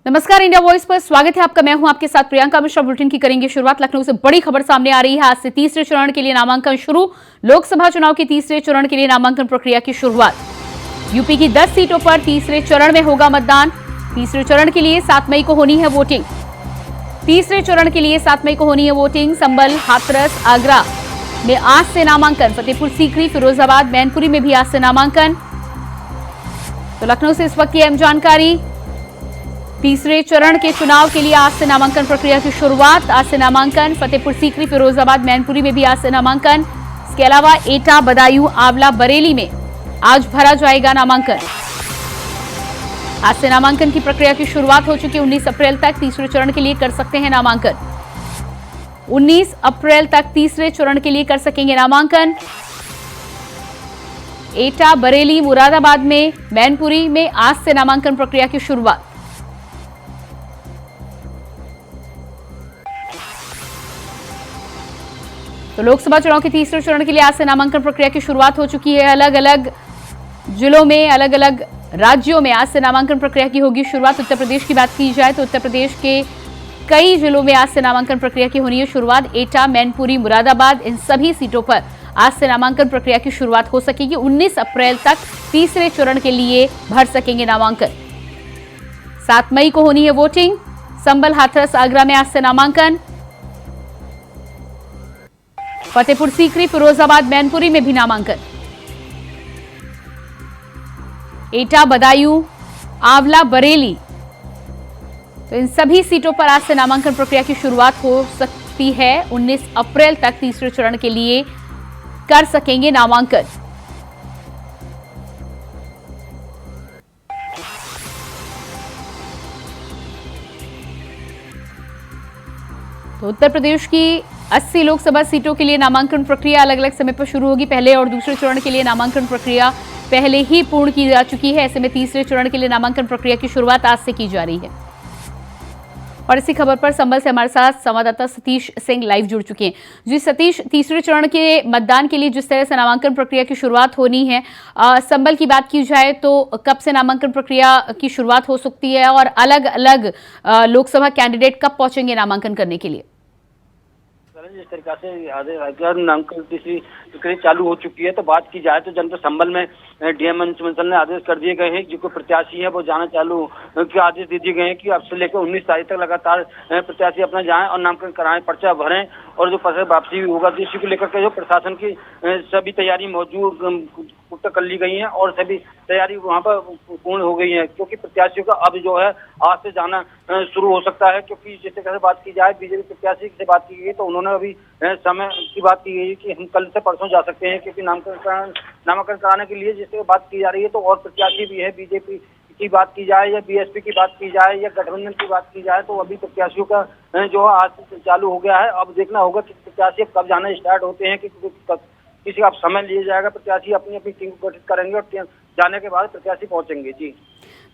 नमस्कार, India voice पर स्वागत है आपका। मैं हूं आपके साथ प्रियंका मिश्रा। बुलेटिन की करेंगे शुरुआत। लखनऊ से बड़ी खबर सामने आ रही है। आज से तीसरे चरण के लिए नामांकन शुरू। लोकसभा चुनाव के तीसरे चरण के लिए नामांकन प्रक्रिया की शुरुआत। यूपी की 10 सीटों पर तीसरे चरण में होगा मतदान। तीसरे चरण के लिए 7 मई को होनी है वोटिंग। तीसरे चरण के लिए 7 मई को होनी है वोटिंग। संभल, हाथरस, आगरा में आज से नामांकन। फतेहपुर सीकरी, फिरोजाबाद, मैनपुरी में भी आज से नामांकन। तो लखनऊ से इस वक्त की अहम जानकारी। तीसरे चरण के चुनाव के लिए आज से नामांकन प्रक्रिया की शुरुआत। आज से नामांकन फतेहपुर सीकरी, फिरोजाबाद, मैनपुरी में भी आज से नामांकन। इसके अलावा एटा, बदायूं, आंवला, बरेली में आज भरा जाएगा नामांकन। आज से नामांकन की प्रक्रिया की शुरुआत हो चुकी है। 19 अप्रैल तक तीसरे चरण के लिए कर सकते हैं नामांकन। 19 अप्रैल तक तीसरे चरण के लिए कर सकेंगे नामांकन। एटा, बरेली, मुरादाबाद में, मैनपुरी में आज से नामांकन प्रक्रिया की शुरुआत। तो लोकसभा चुनाव के तीसरे चरण के लिए आज से नामांकन प्रक्रिया की शुरुआत हो चुकी है। अलग अलग जिलों में, अलग अलग राज्यों में आज से नामांकन प्रक्रिया की होगी शुरुआत। उत्तर प्रदेश की बात की जाए तो उत्तर प्रदेश के कई जिलों में आज से नामांकन प्रक्रिया की होनी है शुरुआत। एटा, मैनपुरी, मुरादाबाद, इन सभी सीटों पर आज से नामांकन प्रक्रिया की शुरुआत हो सकेगी। 19 अप्रैल तक तीसरे चरण के लिए भर सकेंगे नामांकन। 7 मई को होनी है वोटिंग। संभल, हाथरस, आगरा में आज से नामांकन। फतेहपुर सीकरी, फिरोजाबाद, मैनपुरी में भी नामांकन। एटा, बदायूं, आंवला, बरेली, तो इन सभी सीटों पर आज से नामांकन प्रक्रिया की शुरुआत हो सकती है। 19 अप्रैल तक तीसरे चरण के लिए कर सकेंगे नामांकन। तो उत्तर प्रदेश की 80 लोकसभा सीटों के लिए नामांकन प्रक्रिया अलग अलग समय पर शुरू होगी। पहले और दूसरे चरण के लिए नामांकन प्रक्रिया पहले ही पूर्ण की जा चुकी है। ऐसे में तीसरे चरण के लिए नामांकन प्रक्रिया की शुरुआत आज से की जा रही है। और इसी खबर पर संभल से हमारे साथ संवाददाता सतीश सिंह लाइव जुड़ चुके हैं। जी सतीश, तीसरे चरण के मतदान के लिए जिस तरह से नामांकन प्रक्रिया की शुरुआत होनी है, संभल की बात की जाए तो कब से नामांकन प्रक्रिया की शुरुआत हो सकती है और अलग अलग लोकसभा कैंडिडेट कब पहुंचेंगे नामांकन करने के लिए? जिस तरीका से नामांकन तीसरी प्रक्रिया चालू हो चुकी है, तो बात की जाए तो जनपद संभल में डीएम मंसल ने आदेश कर दिए गए हैं। जो कोई प्रत्याशी है वो जाना चालू के आदेश दे दिए गए हैं कि अब से लेकर 19 तारीख तक लगातार प्रत्याशी अपना जाएं और नामांकन कराएं, पर्चा भरें और जो पर्चा वापसी होगा तो इसी को लेकर के जो प्रशासन की सभी तैयारी मौजूद कर ली गई है और सभी तैयारी वहां पर पूर्ण हो गई है। क्योंकि प्रत्याशियों का अब जो है आज से जाना शुरू हो सकता है। क्योंकि जिस तरह से बात की जाए बीजेपी प्रत्याशी से बात की गई तो उन्होंने अभी समय की बात की गई कि हम कल से परसों जा सकते हैं। क्योंकि नामांकन कराने के लिए जिस तरह बात की जा रही है तो और प्रत्याशी भी है। बीजेपी की बात की जाए या बीएसपी की बात की जाए या गठबंधन की बात की जाए तो अभी प्रत्याशियों का जो है आज से चालू हो गया है। अब देखना होगा कि प्रत्याशी कब जाना स्टार्ट होते हैं, कि किसी का समय लिया जाएगा। प्रत्याशी अपनी अपनी टीम को गठित करेंगे और जाने के बाद प्रत्याशी पहुंचेंगे।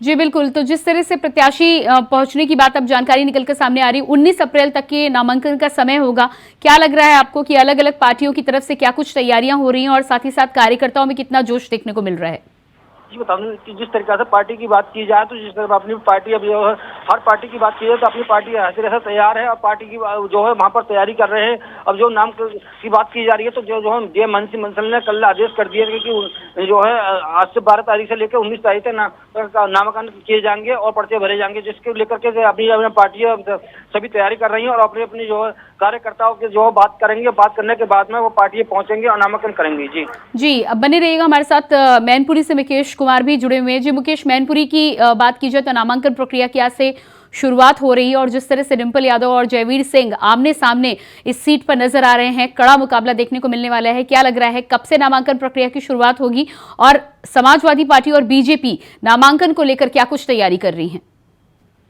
जी बिल्कुल। तो जिस तरह से प्रत्याशी पहुंचने की बात अब जानकारी निकलकर सामने आ रही, 19 अप्रैल तक के नामांकन का समय होगा। क्या लग रहा है आपको कि अलग अलग पार्टियों की तरफ से क्या कुछ तैयारियां हो रही हैं और साथ ही साथ कार्यकर्ताओं में कितना जोश देखने को मिल रहा है? जी बता दूं कि जिस तरीका से पार्टी की बात की जाए तो जिस तरह अपनी पार्टी अब जो है हर पार्टी की बात की जाए तो अपनी पार्टी हर तरह से तैयार है और पार्टी की जो है वहां पर तैयारी कर रहे हैं। अब जो नाम की बात की जा रही है तो जो हम डीएम मंसल ने कल आदेश कर दिया कि जो है आज से 12 तारीख से लेकर 19 तारीख तक नामांकन किए जाएंगे और पर्चे भरे जाएंगे। जिसके लेकर के अपनी पार्टी सभी तैयारी कर रही है और अपनी अपनी जो है कार्यकर्ताओं के जो बात करेंगे। बात करने के बाद में वो पार्टी पहुंचेंगे और नामांकन करेंगे। जी अब बने रहिएगा हमारे साथ। मैनपुरी से मुकेश कुमार भी जुड़े हुए हैं। जी मुकेश, मैनपुरी की बात की जाए तो नामांकन प्रक्रिया की आज से शुरुआत हो रही है और जिस तरह से डिंपल यादव और जयवीर सिंह आमने सामने इस सीट पर नजर आ रहे हैं, कड़ा मुकाबला देखने को मिलने वाला है। क्या लग रहा है कब से नामांकन प्रक्रिया की शुरुआत होगी और समाजवादी पार्टी और बीजेपी नामांकन को लेकर क्या कुछ तैयारी कर रही है?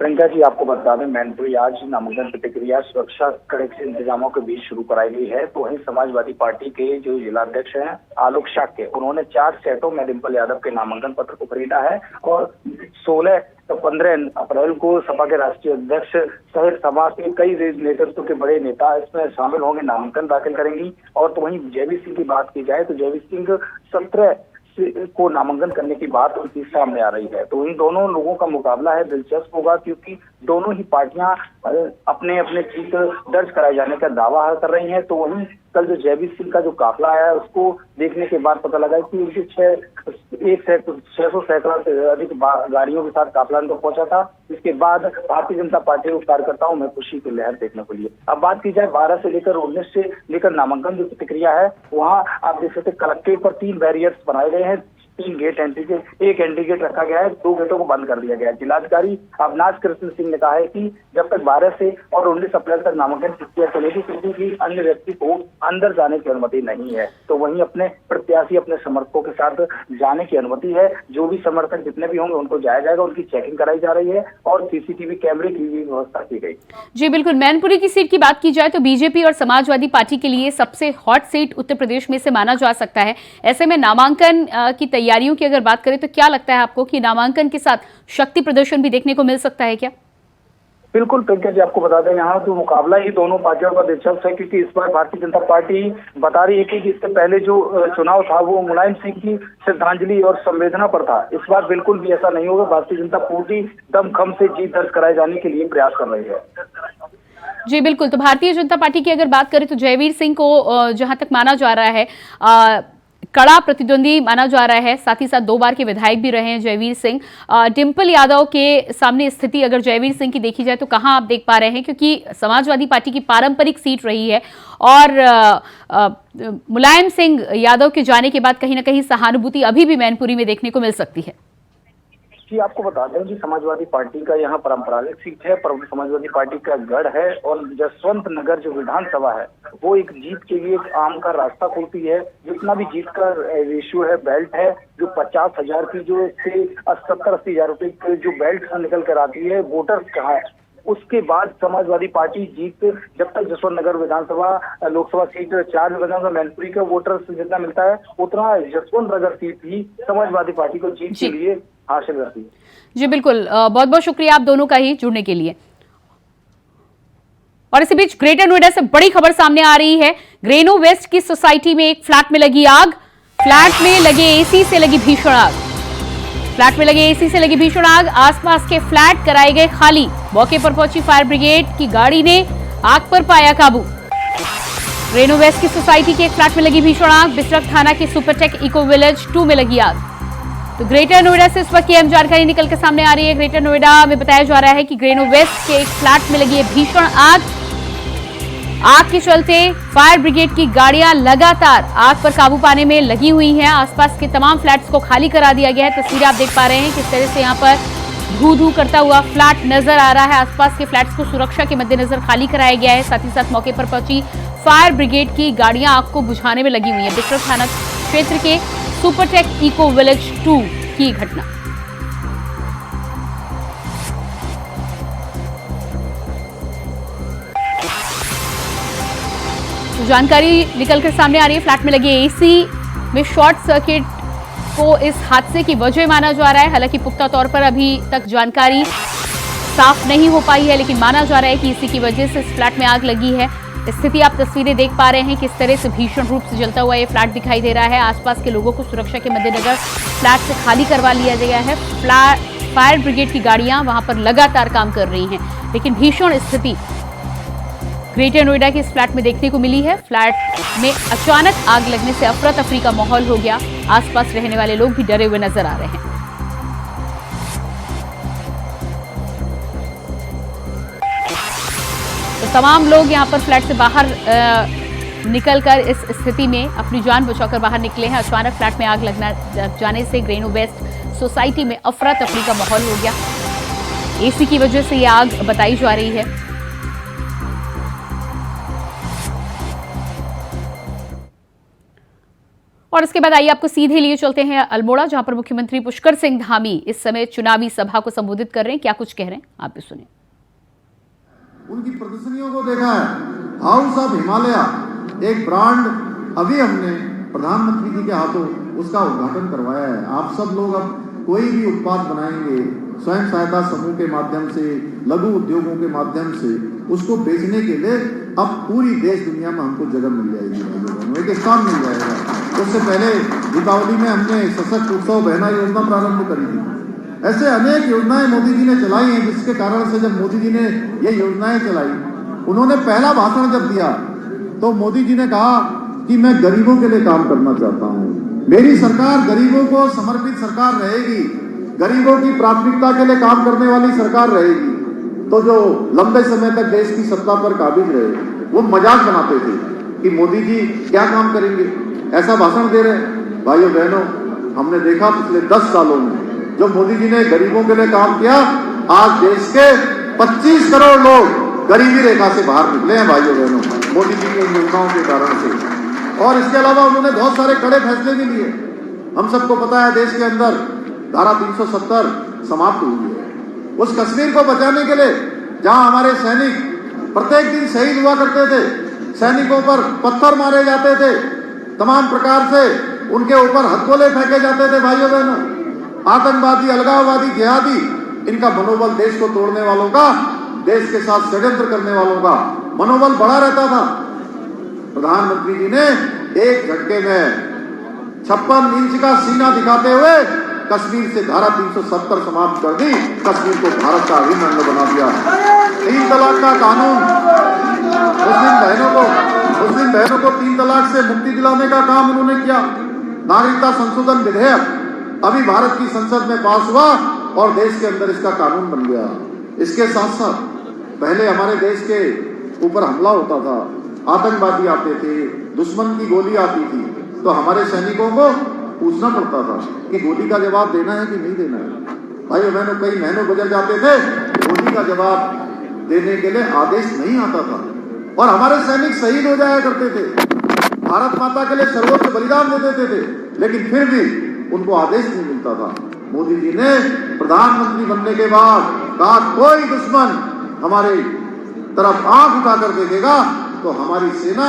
प्रियंका जी, आपको बता दें मैनपुरी आज नामांकन प्रक्रिया सुरक्षा कड़े इंतजामों के बीच शुरू कराई गई है। तो वहीं समाजवादी पार्टी के जो जिलाध्यक्ष हैं आलोक शाक्य, उन्होंने 4 सेटों में डिंपल यादव के नामांकन पत्र को खरीदा है और 15 अप्रैल को सपा के राष्ट्रीय अध्यक्ष सहित समाज के कई नेतृत्व के बड़े नेता इसमें शामिल होंगे, नामांकन दाखिल करेंगी। और तो वहीं जयवीर सिंह की बात की जाए तो जयवीर सिंह 17 को नामांकन करने की बात उनकी सामने आ रही है। तो इन दोनों लोगों का मुकाबला है, दिलचस्प होगा, क्योंकि दोनों ही पार्टियां अपने अपने जीत दर्ज कराए जाने का दावा कर रही हैं। तो वहीं कल जो जयवीर सिंह का जो काफिला आया उसको देखने के बाद पता लगा कि उनके 600 सैकड़ा से अधिक गाड़ियों के साथ काफिला तो पहुंचा था। इसके बाद भारतीय जनता पार्टी के कार्यकर्ताओं में खुशी की लहर देखने को मिली। अब बात की जाए 12 से लेकर 19 से लेकर नामांकन जो प्रतिक्रिया है, वहाँ आप देख सकते कलेक्ट्रेट पर 3 बैरियर्स बनाए गए हैं, 3 गेट एंट्री के, 1 एंट्री गेट रखा गया है, 2 गेटों को बंद कर दिया गया है। जिलाधिकारी अविनाश कृष्ण सिंह ने कहा है कि जब तक 12 से और 19 अप्रैल तक नामांकन प्रक्रिया चलेगी, किसी भी अन्य व्यक्ति को अंदर जाने की अनुमति नहीं है। तो वहीं अपने प्रत्याशी, अपने समर्थकों के साथ जाने की अनुमति है। जो भी समर्थक जितने भी होंगे उनको जाया जाएगा, उनकी चेकिंग कराई जा रही है और सीसीटीवी कैमरे की भी व्यवस्था की गई। जी बिल्कुल, मैनपुरी की सीट की बात की जाए तो बीजेपी और समाजवादी पार्टी के लिए सबसे हॉट सीट उत्तर प्रदेश में से माना जा सकता है। ऐसे में नामांकन की तैयारियों की अगर बात करें तो क्या लगता है आपको कि नामांकन के साथ शक्ति प्रदर्शन भी देखने को मिल सकता है क्या? बिल्कुल प्रियंका जी, आपको बता दें यहाँ तो मुकाबला ही दोनों पार्टियों का दिलचस्प है, क्योंकि इस बार भारतीय जनता पार्टी बता रही है कि इससे पहले जो चुनाव था वो मुलायम सिंह की श्रद्धांजलि और संवेदना पर था। इस बार बिल्कुल भी ऐसा नहीं होगा। भारतीय जनता पूरी दमखम से जीत दर्ज कराए जाने के लिए प्रयास कर रही है। जी बिल्कुल, तो भारतीय जनता पार्टी की अगर बात करें तो जयवीर सिंह को जहां तक माना जा रहा है कड़ा प्रतिद्वंदी माना जा रहा है, साथ ही साथ 2 बार के विधायक भी रहे हैं जयवीर सिंह। डिंपल यादव के सामने स्थिति अगर जयवीर सिंह की देखी जाए तो कहां आप देख पा रहे हैं, क्योंकि समाजवादी पार्टी की पारंपरिक सीट रही है और मुलायम सिंह यादव के जाने के बाद कहीं ना कहीं सहानुभूति अभी भी मैनपुरी में देखने को मिल सकती है। जी, आपको बता दें कि समाजवादी पार्टी का यहाँ परंपरागत सीट है, पर समाजवादी पार्टी का गढ़ है और जसवंत नगर जो विधानसभा है वो एक जीत के लिए एक आम का रास्ता खोलती है। जितना भी जीत का रेशियो है, बेल्ट है, जो 50,000 की जो 70-80 हजार रुपए की जो बेल्ट निकल कर आती है, वोटर्स कहाँ है, उसके बाद समाजवादी पार्टी जीत, जब तक जसवंत नगर विधानसभा लोकसभा सीट 4 विधानसभा मैनपुरी का वोटर्स जितना मिलता है उतना जसवंत नगर सीट ही समाजवादी पार्टी को जीत के लिए हासिल रहती है। जी बिल्कुल, बहुत बहुत शुक्रिया आप दोनों का ही जुड़ने के लिए। और इसी बीच ग्रेटर नोएडा से बड़ी खबर सामने आ रही है। ग्रेनो वेस्ट की सोसाइटी में एक फ्लैट में लगी आग। फ्लैट में लगे एसी से लगी भीषण आग। फ्लैट में लगे एसी से लगी भीषण आग, आसपास के फ्लैट कराए गए खाली। मौके पर पहुंची फायर ब्रिगेड की गाड़ी ने आग पर पाया काबू। ग्रेनो वेस्ट की सोसाइटी के एक फ्लैट में लगी भीषण आग। बिसरख थाना के सुपरटेक इको विलेज 2 में लगी आग। तो ग्रेटर नोएडा से इस वक्त की अहम जानकारी निकल के सामने आ रही है। ग्रेटर नोएडा में बताया जा रहा है कि ग्रेनो वेस्ट के एक फ्लैट में लगी है भीषण आग। आग के चलते फायर ब्रिगेड की गाड़ियां लगातार आग पर काबू पाने में लगी हुई हैं। आसपास के तमाम फ्लैट्स को खाली करा दिया गया है। तस्वीरें आप देख पा रहे हैं किस तरह से यहाँ पर धू धू करता हुआ फ्लैट नजर आ रहा है। आसपास के फ्लैट्स को सुरक्षा के मद्देनजर खाली कराया गया है। साथ ही साथ मौके पर पहुंची फायर ब्रिगेड की गाड़ियां आग को बुझाने में लगी हुई है। बिसरख थाना क्षेत्र के सुपरटेक इको विलेज 2 की घटना। तो जानकारी निकलकर सामने आ रही है, फ्लैट में लगे एसी में शॉर्ट सर्किट को इस हादसे की वजह माना जा रहा है। हालांकि पुख्ता तौर पर अभी तक जानकारी साफ नहीं हो पाई है, लेकिन माना जा रहा है कि इसी की वजह से इस फ्लैट में आग लगी है। स्थिति आप तस्वीरें देख पा रहे हैं किस तरह से भीषण रूप से जलता हुआ ये फ्लैट दिखाई दे रहा है। आसपास के लोगों को सुरक्षा के मद्देनजर फ्लैट से खाली करवा लिया गया है। फायर ब्रिगेड की गाड़ियां वहां पर लगातार काम कर रही हैं, लेकिन भीषण स्थिति ग्रेटर नोएडा के इस फ्लैट में देखने को मिली है। फ्लैट में अचानक आग लगने से अफरा तफरी का माहौल हो गया। आसपास रहने वाले लोग भी डरे हुए नजर आ रहे हैं। तो तमाम लोग यहां पर फ्लैट से बाहर निकलकर इस स्थिति में अपनी जान बचाकर बाहर निकले हैं। अचानक फ्लैट में आग लगना जाने से ग्रेनो वेस्ट सोसाइटी में अफरा तफरी का माहौल हो गया। एसी की वजह से यह आग बताई जा रही है। और इसके बाद आइए आपको सीधे लिए चलते हैं अल्मोड़ा, जहां पर मुख्यमंत्री पुष्कर सिंह धामी इस समय चुनावी सभा को संबोधित कर रहे हैं। क्या कुछ कह रहे हैं आप भी सुनिए। उनकी प्रदर्शनियों को देखा है। हाउस ऑफ हिमालय एक ब्रांड अभी हमने प्रधानमंत्री जी के हाथों उसका उद्घाटन करवाया है। आप सब लोग अब कोई भी उत्पाद बनाएंगे स्वयं सहायता समूह के माध्यम से, लघु उद्योगों के माध्यम से, उसको बेचने के लिए अब पूरी देश दुनिया में हमको जगह मिल जाएगी, एक स्थान मिल जाएगा। उससे पहले दीपावली में हमने सशक्त उत्सव बहना योजना प्रारंभ करी थी। ऐसे अनेक योजनाएं मोदी जी ने चलाई हैं, जिसके कारण से जब मोदी जी ने ये योजनाएं चलाई, उन्होंने पहला भाषण जब दिया तो मोदी जी ने कहा कि मैं गरीबों के लिए काम करना चाहता हूं, मेरी सरकार गरीबों को समर्पित सरकार रहेगी, गरीबों की प्राथमिकता के लिए काम करने वाली सरकार रहेगी। तो जो लंबे समय तक देश की सत्ता पर काबिज रहे, वो मजाक बनाते थे कि मोदी जी क्या काम करेंगे, ऐसा भाषण दे रहे। भाइयों बहनों, हमने देखा पिछले 10 सालों में जो मोदी जी ने गरीबों के लिए काम किया, आज देश के 25 करोड़ लोग गरीबी रेखा से बाहर निकले हैं भाइयों बहनों, मोदी जी की योजनाओं के कारण से। और इसके अलावा उन्होंने बहुत सारे कड़े फैसले भी लिए। हम सबको पता है देश के अंदर धारा 370 समाप्त हुई है। उस कश्मीर को बचाने के लिए जहां हमारे सैनिक प्रत्येक दिन शहीद हुआ करते थे, सैनिकों पर पत्थर मारे जाते थे, तमाम प्रकार से उनके ऊपर हथगोले फेंके जाते थे भाइयों बहनों, आतंकवादी, अलगाववादी, जिहादी, इनका मनोबल देश को तोड़ने वालों का, देश के साथ षड्यंत्र करने वालों का मनोबल बढ़ा रहता था। प्रधानमंत्री जी ने एक झटके में 56 इंच का सीना दिखाते हुए कश्मीर से धारा 370 समाप्त कर दी, कश्मीर को भारत का अभिन्न अंग बना दिया। 3 तलाक का कानून, मुस्लिम बहनों को 3 तलाक से मुक्ति दिलाने का काम उन्होंने किया। नागरिकता संशोधन विधेयक अभी भारत की संसद में पास हुआ और देश के अंदर इसका कानून बन गया। इसके साथ साथ पहले हमारे देश के ऊपर हमला होता था, आतंकवादी आते थे, दुश्मन की गोली आती थी, तो हमारे सैनिकों को पूछना पड़ता था कि गोली का जवाब देना है कि नहीं देना है। भाइयों बहनों, कई महीनों गुजर जाते थे, गोली का जवाब देने के लिए आदेश नहीं आता था और हमारे सैनिक शहीद हो जाया करते थे, भारत माता के लिए सर्वोच्च बलिदान दे देते थे, लेकिन फिर भी उनको आदेश नहीं मिलता था। मोदी जी ने प्रधानमंत्री बनने के बाद कहा, कोई दुश्मन हमारे तरफ आंख उठाकर देखेगा तो हमारी सेना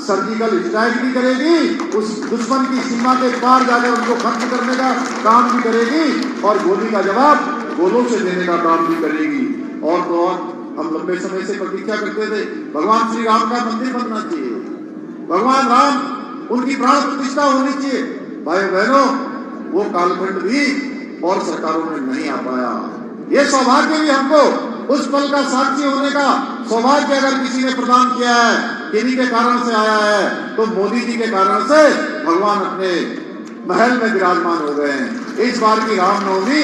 सर्जिकल स्ट्राइक भी करेगी, उस दुश्मन की सीमा के पार जाकर उनको खत्म करने का काम भी करेगी और गोली का जवाब गोलों से देने का काम भी करेगी। और तो और हम लंबे समय से प्रतीक्षा करते थे, भगवान श्री राम का मंदिर बनना चाहिए, भगवान राम उनकी प्राण प्रतिष्ठा होनी चाहिए। भाई बहनों, वो कालखंड भी और सरकारों में नहीं आ पाया। ये सौभाग्य भी हमको उस पल का साक्षी होने का सौभाग्य अगर किसी ने प्रदान किया है, किन्हीं के कारण से आया है, तो मोदी जी के कारण से भगवान अपने महल में विराजमान हो गए हैं। इस बार की रामनवमी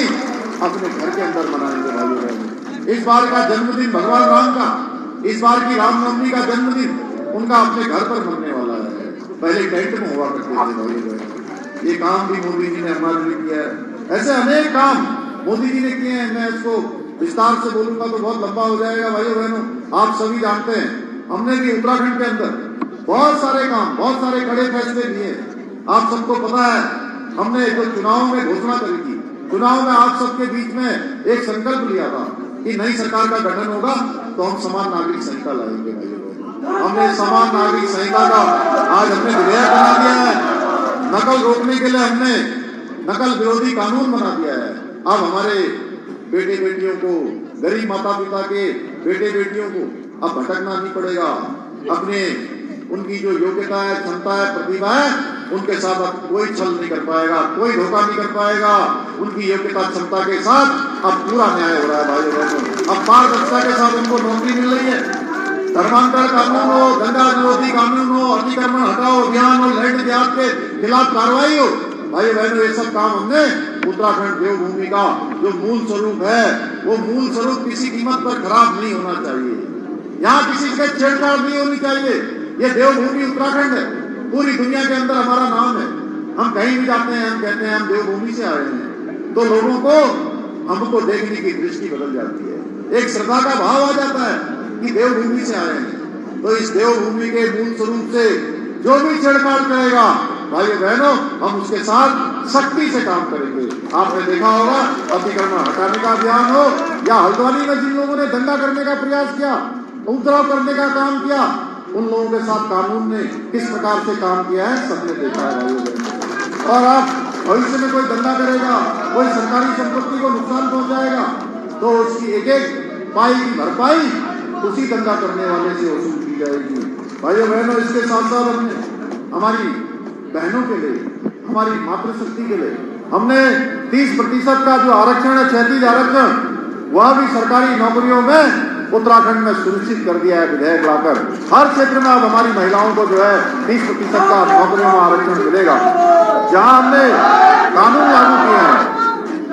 अपने घर के अंदर मनाएंगे भाइयों बहनों। इस बार का जन्मदिन भगवान राम का, इस बार की रामनवमी का जन्मदिन उनका अपने घर पर मनने वाला है। पहले टेंट में हुआ करते थे भाइयों बहनों। ये काम भी मोदी जी ने हमारे लिए किया है। ऐसे अनेक काम मोदी जी ने किए हैं। मैं इसको विस्तार से बोलूंगा तो बहुत लंबा हो जाएगा भाइयों बहनों। आप सभी जानते हैं, हमने भी उत्तराखंड के अंदर बहुत सारे काम, बहुत सारे कड़े फैसले लिए। आप सबको पता है, हमने जो चुनाव में घोषणा करी थी, चुनाव में आप सबके बीच में एक संकल्प लिया था कि नई सरकार का गठन होगा तो हम समान नागरिक संहिता लाएंगे भाइयों बहनों। हमने समान नागरिक संहिता का आज हमने विधेयक बना दिया है। नकल रोकने के लिए हमने नकल विरोधी कानून बना दिया है। अब हमारे बेटे बेटियों को, गरीब माता पिता के बेटे बेटियों को अब भटकना नहीं पड़ेगा। अपने उनकी जो योग्यता है, क्षमता है, प्रतिभा है, उनके साथ अब कोई छल नहीं कर पाएगा, कोई धोखा नहीं कर पाएगा। उनकी योग्यता क्षमता के साथ अब पूरा न्याय हो रहा है भाइयों बहनों। अब पारदर्शिता के साथ उनको नौकरी मिल रही है। धर्मांतर कानून हो, दंगा विरोधी कानून हो, अतिक्रमण हटाओ अभियान हो, लैंड जिहाद के खिलाफ कार्रवाई हो, भाई बहनों, ये सब काम हमने उत्तराखंड देवभूमि का जो मूल स्वरूप है, वो मूल स्वरूप किसी कीमत पर खराब नहीं होना चाहिए। यहाँ किसी के छेड़छाड़ नहीं होनी चाहिए। ये देवभूमि उत्तराखंड है, पूरी दुनिया के अंदर हमारा नाम है। हम कहीं भी जाते हैं, हम कहते हैं हम देवभूमि से आए हैं, तो लोगों को हमको देखने की दृष्टि बदल जाती है। एक श्रद्धा का भाव आ जाता है कि देवभूमि से आए हैं। तो इस देवभूमि के मूल स्वरूप से जो भी छेड़छाड़ करेगा, भाइयों बहनों, हम उसके साथ सख्ती से काम करेंगे। आपने देखा होगा, अतिक्रमण हटाने का अभियान हो या हल्द्वानी में जिन लोगों ने दंगा करने का प्रयास किया, उपद्रव करने का काम किया, उन लोगों के साथ कानून ने किस प्रकार से काम किया है सबने देखा है भाइयों बहनों। और अब भविष्य में कोई दंगा करेगा, कोई सरकारी संपत्ति को नुकसान पहुंचाएगा, तो उसकी एक एक पाई की भरपाई उसी दंगा करने वाले से वसूल की जाएगी। भाइयों बहनों, इसके साथ साथ हमने हमारी बहनों के लिए, हमारी मातृशक्ति के लिए हमने 30% का जो आरक्षण है, 36 आरक्षण, वह भी सरकारी नौकरियों में उत्तराखंड में सुनिश्चित कर दिया है विधेयक लाकर। हर क्षेत्र में अब हमारी महिलाओं को जो है 30% का नौकरियों में आरक्षण मिलेगा। जहां हमने कानून लागू किए हैं,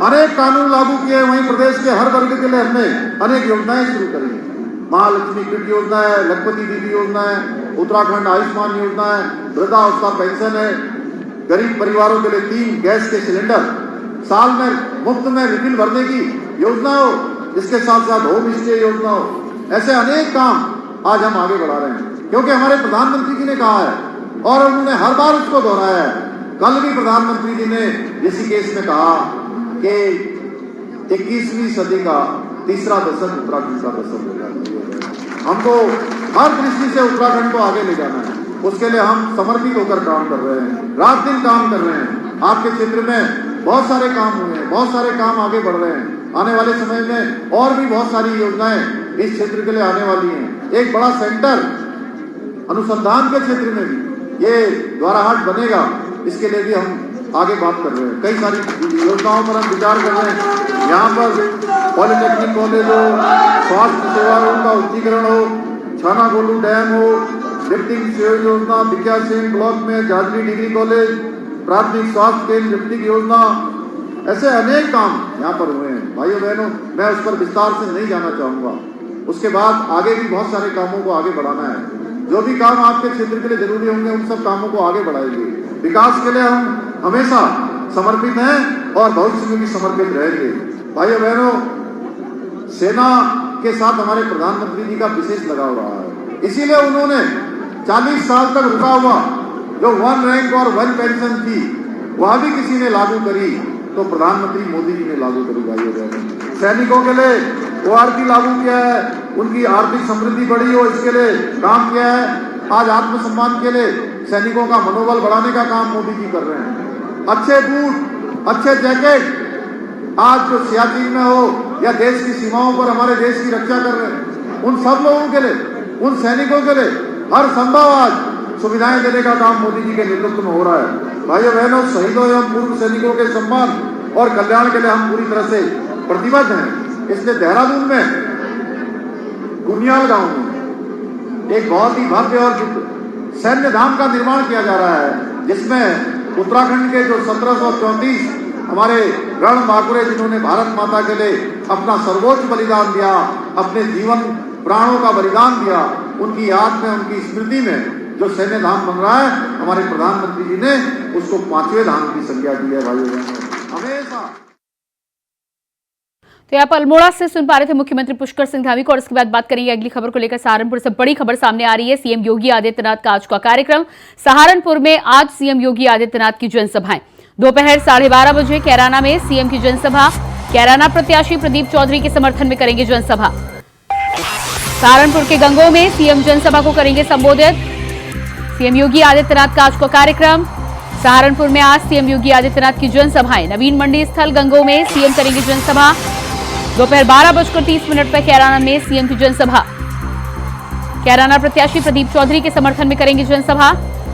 अनेक कानून लागू किए, वहीं प्रदेश के हर वर्ग के लिए हमने अनेक योजनाएं शुरू करी हैं। महालक्ष्मी किट योजना है, लखपति दीदी योजना है, उत्तराखंड आयुष्मान योजना है, वृद्धावस्था पेंशन है, गरीब परिवारों के लिए 3 गैस के सिलेंडर, साल में मुफ्त में रिफिल भरने की योजना हो, इसके साथ साथ होम स्टे योजना हो। ऐसे अनेक काम आज हम आगे बढ़ा रहे हैं, क्योंकि हमारे प्रधानमंत्री जी ने कहा है और उन्होंने हर बार उसको दोहराया है। कल भी प्रधानमंत्री जी ने ऋषिकेश में कहा कि 21वीं सदी का तीसरा दशक उत्तराखंड का दशक होगा। हमको हर दृष्टि से उत्तराखंड को आगे ले जाना है, उसके लिए हम समर्पित होकर काम कर रहे हैं, रात दिन काम कर रहे हैं। आपके क्षेत्र में बहुत सारे काम हुए हैं, बहुत सारे काम आगे बढ़ रहे हैं। आने वाले समय में और भी बहुत सारी योजनाएं इस क्षेत्र के लिए आने वाली हैं। एक बड़ा सेंटर अनुसंधान के क्षेत्र में भी ये द्वाराहाट बनेगा, इसके लिए भी हम आगे बात कर रहे हैं। कई सारी योजनाओं पर हम विचार कर रहे हैं। यहाँ पर पॉलिटेक्निक कॉलेज हो, स्वास्थ्य सेवाओं का उच्चीकरण हो, छाना गोलू डैम हो, लिफ्टिंग सेव योजना, भिकिया सिंह ब्लॉक में जाजरी डिग्री कॉलेज, प्राथमिक स्वास्थ्य केंद्र लिफ्टिंग योजना, ऐसे अनेक काम यहाँ पर हुए हैं। भाइयों बहनों, मैं उस पर विस्तार से नहीं जाना चाहूँगा। उसके बाद आगे भी बहुत सारे कामों को आगे बढ़ाना है। जो भी काम आपके क्षेत्र के लिए जरूरी होंगे, उन सब कामों को आगे बढ़ाएंगे। विकास के लिए हम हमेशा समर्पित हैं और भविष्य में भी समर्पित रहेंगे। भाइयों बहनों, सेना के साथ हमारे प्रधानमंत्री जी का विशेष लगाव रहा है, इसीलिए उन्होंने 40 साल तक रुका हुआ जो 1 रैंक और 1 पेंशन थी, वह भी किसी ने लागू करी, तो प्रधानमंत्री मोदी जी ने लागू करी। भाइयों बहनों, सैनिकों के लिए ORP लागू किया है, उनकी आर्थिक समृद्धि बढ़ी हो, इसके लिए काम किया है। आज आत्मसम्मान के लिए सैनिकों का मनोबल बढ़ाने का काम मोदी जी कर रहे हैं। अच्छे बूट, अच्छे जैकेट आज जो सियाचिन में हो या देश की सीमाओं पर हमारे देश की रक्षा कर रहे हैं, उन सब लोगों के लिए, उन सैनिकों के लिए हर संभव आज सुविधाएं देने का काम मोदी जी के नेतृत्व में हो रहा है। भाइयों बहनों, शहीदों एवं पूर्व सैनिकों के सम्मान और कल्याण के लिए हम पूरी तरह से प्रतिबद्ध हैं। इसलिए देहरादून में गुनियाल गांव में एक बहुत ही भव्य और सैन्य धाम का निर्माण किया जा रहा है, जिसमें उत्तराखंड के जो 1734 हमारे रण बांकुरे, जिन्होंने भारत माता के लिए अपना सर्वोच्च बलिदान दिया, अपने जीवन प्राणों का बलिदान दिया, उनकी याद में, उनकी स्मृति में जो सैन्य धाम बन रहा है, हमारे प्रधानमंत्री जी ने उसको 5वें धाम की संज्ञा दी है। भाइयों बहनों, हमेशा। तो यहाँ पर अल्मोड़ा से सुन पा रहे थे मुख्यमंत्री पुष्कर सिंह धामी को। और इसके बाद बात करेंगे अगली खबर को लेकर। सहारनपुर से बड़ी खबर सामने आ रही है। सीएम योगी आदित्यनाथ का आज का कार्यक्रम सहारनपुर में। आज सीएम योगी आदित्यनाथ की जनसभाएं दोपहर 12:30 बजे कैराना में सीएम की जनसभा। कैराना प्रत्याशी प्रदीप चौधरी के समर्थन में करेंगे जनसभा। सहारनपुर के गंगोह में सीएम जनसभा को करेंगे संबोधित। सीएम योगी आदित्यनाथ का आज का कार्यक्रम सहारनपुर में। आज सीएम योगी आदित्यनाथ की जनसभाएं। नवीन मंडी स्थल गंगोह में सीएम करेंगे जनसभा। दोपहर 12:30 पर कैराना में सीएम की जनसभा। कैराना प्रत्याशी प्रदीप चौधरी के समर्थन में करेंगे जनसभा।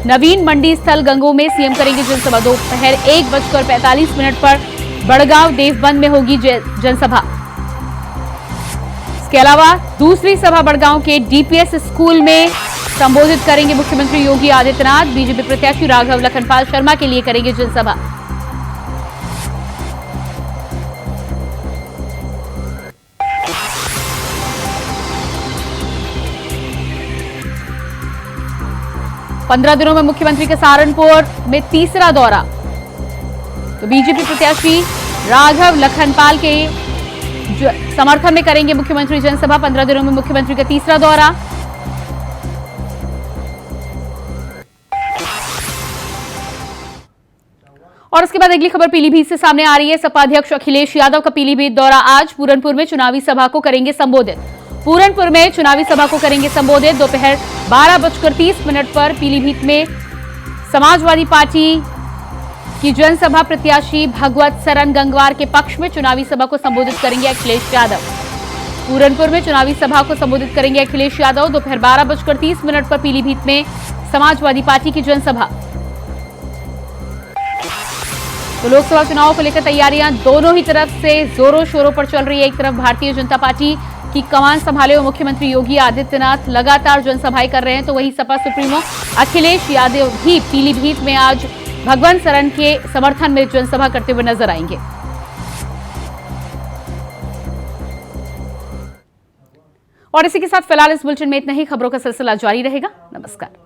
नवीन मंडी स्थल गंगोह में सीएम करेंगे जनसभा। दोपहर 1:45 पर बड़गांव देवबंद में होगी जनसभा। इसके अलावा दूसरी सभा बड़गांव के डीपीएस स्कूल में संबोधित करेंगे मुख्यमंत्री योगी आदित्यनाथ। बीजेपी प्रत्याशी राघव लखनपाल शर्मा के लिए करेंगे जनसभा। पंद्रह दिनों में मुख्यमंत्री के सहारनपुर में तीसरा दौरा। तो बीजेपी प्रत्याशी राघव लखनपाल के समर्थन में करेंगे मुख्यमंत्री जनसभा। 15 दिनों में मुख्यमंत्री का तीसरा दौरा। और उसके बाद अगली खबर पीलीभीत से सामने आ रही है। सपा अध्यक्ष अखिलेश यादव का पीलीभीत दौरा आज। पूरनपुर में चुनावी सभा को करेंगे संबोधित। पूरनपुर में चुनावी सभा को करेंगे संबोधित। दोपहर 12:30 पर पीलीभीत में समाजवादी पार्टी की जनसभा प्रत्याशी भगवत सरन गंगवार के पक्ष में चुनावी सभा को संबोधित करेंगे अखिलेश यादव। पूरनपुर में चुनावी सभा को संबोधित करेंगे अखिलेश यादव। दोपहर 12:30 पर पीलीभीत में समाजवादी पार्टी की जनसभा। तो लोकसभा चुनाव को लेकर तैयारियां दोनों ही तरफ से जोरों शोरों पर चल रही है। एक तरफ भारतीय जनता पार्टी की कमान संभाले हुए मुख्यमंत्री योगी आदित्यनाथ लगातार जनसभाएं कर रहे हैं, तो वहीं सपा सुप्रीमो अखिलेश यादव भी पीलीभीत में आज भगवंत सरन के समर्थन में जनसभा करते हुए नजर आएंगे। और इसी के साथ फिलहाल इस बुलेटिन में इतना ही। खबरों का सिलसिला जारी रहेगा। नमस्कार।